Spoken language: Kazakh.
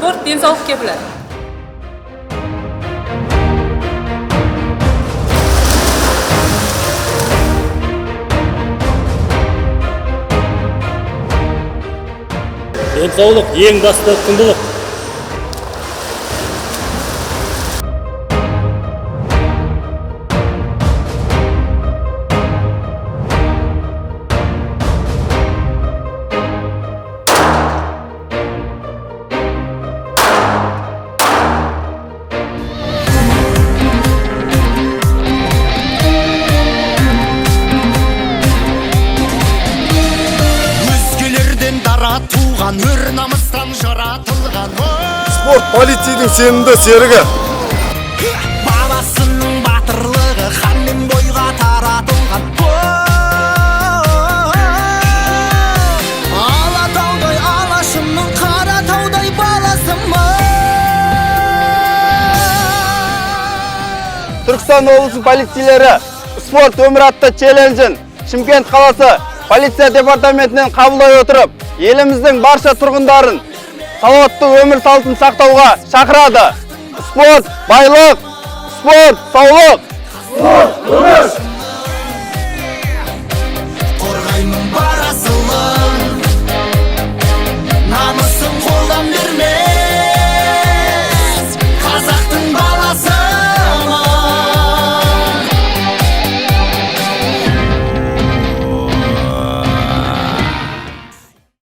Sport denсаулық kepiladi. Денсаулық ең басты құндылық. Туған өр намыстан жаратылған Спорт полицейдің сенімді серігі. Бабасының батырлығы хан мен бойға таратылған Алатаудай алашымның қаратаудай баласымын. Түркістан облысы полицейлері спорт өмір атты челленджін Шымкент қаласы полиция департаментінен қабылдай отырып, еліміздің барша тұрғындарын салауатты өмір салтын сақтауға шақырады. Спорт – байлық, спорт – саулық, спорт – өмір.